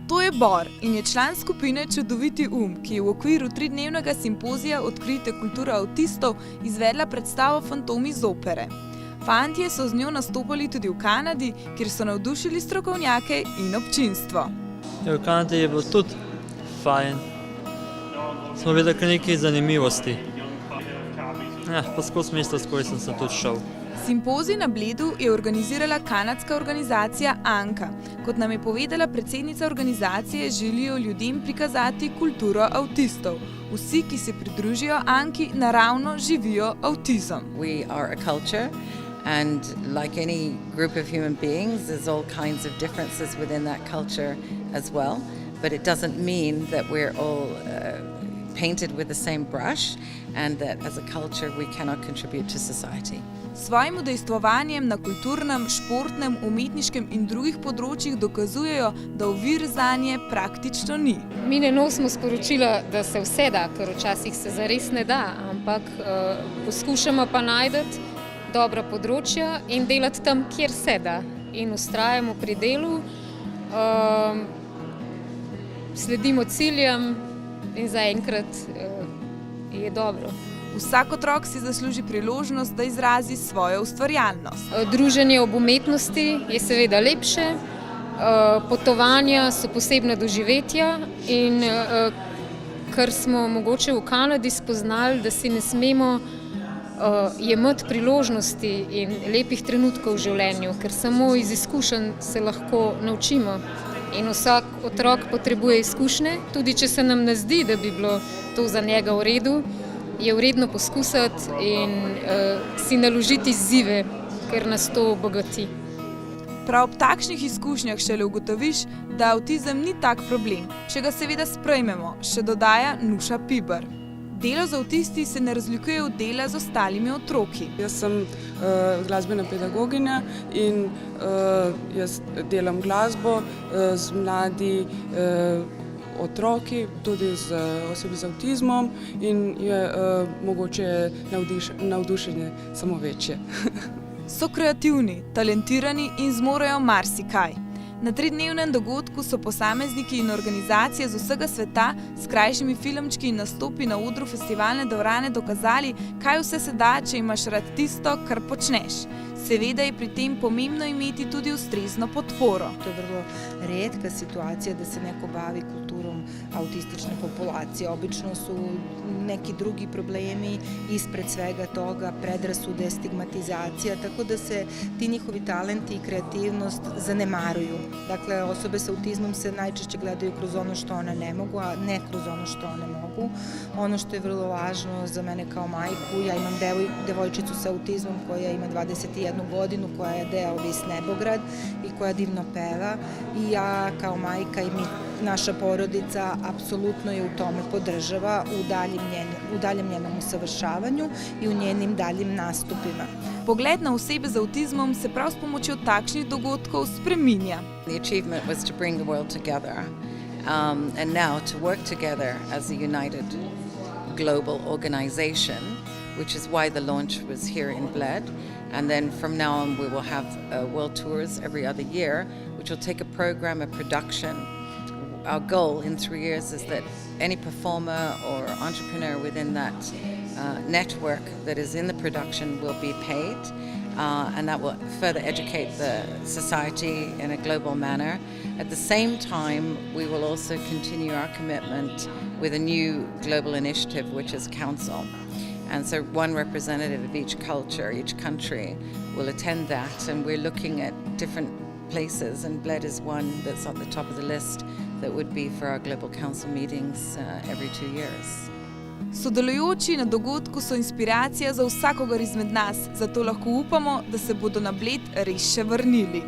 To je Bor in je član skupine Čudoviti ki je v okviru 3-dnevnega simpozija Odkrijte kulturo avtistov izvedla predstavo Fantomi iz opere. Fantje so z njo nastopali tudi v Kanadi, kjer so navdušili strokovnjake in občinstvo. V Kanadi je bilo tudi fajn. Smo videli kar nekaj zanimivosti. Pa skozi mesto, skozi sem se tudi šel. Simpozij na Bledu je organizirala kanadska organizacija Anka. Kot nam je povedala predsednica organizacije, želijo ljudem prikazati kulturo avtistov. Vsi, ki se pridružijo Anki, naravno živijo avtizem. We are a culture and like any group of human beings, there's all kinds of differences within that culture as well. But it doesn't mean that we're all painted with the same brush and that as a culture we cannot contribute to society. Svojim udejstvovanjem na kulturnem, športnem, umetniškem in drugih področjih dokazujejo, da ovir zanje praktično ni. Mi ne nosimo sporočila, da se vse da, ker včasih se zares ne da, ampak poskušamo pa najti dobra področja in delati tam, kjer se da. In vztrajamo pri delu, sledimo ciljem in zaenkrat je dobro. Vsak otrok si zasluži priložnost, da izrazi svojo ustvarjalnost. Druženje ob umetnosti je seveda lepše, potovanja so posebna doživetja in kar smo mogoče v Kanadi spoznali, da si ne smemo jemati priložnosti in lepih trenutkov v življenju, ker samo iz izkušenj se lahko naučimo. In vsak otrok potrebuje izkušnje, tudi če se nam ne zdi, da bi bilo to za njega v redu, je vredno poskusiti in si naložiti izzive, ker nas to obogati. Prav ob takšnih izkušnjah šele ugotoviš, da avtizem ni tak problem, če ga seveda sprejmemo, še dodaja Nuša Piber. Delo z avtisti se ne razlikuje od dela z ostalimi otroki. Jaz sem glasbena pedagoginja in jaz delam glasbo z mladi otroki, tudi z osebi z avtizmom in je mogoče navdušenje samo večje. So kreativni, talentirani in zmorejo marsikaj. Na 3-dnevnem dogodku so posamezniki in organizacije z vsega sveta s krajšimi filmčki in nastopi na odru festivalne dvorane dokazali, kaj vse se da, če imaš rad tisto, kar počneš. Seveda je pri tem pomembno imeti tudi ustrezno podporo. To je vrlo redka situacija, da se neko bavi kulturom autistične populacije. Obično su neki drugi problemi ispred svega toga, predrasude, stigmatizacija, tako da se ti njihovi talenti i kreativnost zanemaruju. Dakle, osobe sa autizmom se najčešće gledaju kroz ono što one ne mogu, a ne kroz ono što one mogu. Ono što je vrlo važno za mene kao majku, ja imam devojčicu sa autizmom koja ima 21 godinu, koja je deo Vis Nebograd i koja divno peva i ja kao majka i naša porodica apsolutno je u tome podržava u daljem njenom usavršavanju i u njenim daljim nastupima. Pogled na osebe z avtizmom se prav s pomočjo takšnih dogodkov spreminja. The achievement was to bring the world together and now to work together as a united global organization, which is why the launch was here in Bled. And then from now on we will have world tours every other year, which will take a program, a production. Our goal in 3 years is that any performer or entrepreneur within that network that is in the production will be paid, and that will further educate the society in a global manner. At the same time, we will also continue our commitment with a new global initiative, which is Council. And so one representative of each culture, each country will attend that, and we're looking at different places, and Bled is one that's at the top of the list that would be for our global council meetings every 2 years. Sodelujoči na dogodku so inspiracija za vsakogar izmed nas, zato lahko upamo, da se bodo na Bled res še vrnili.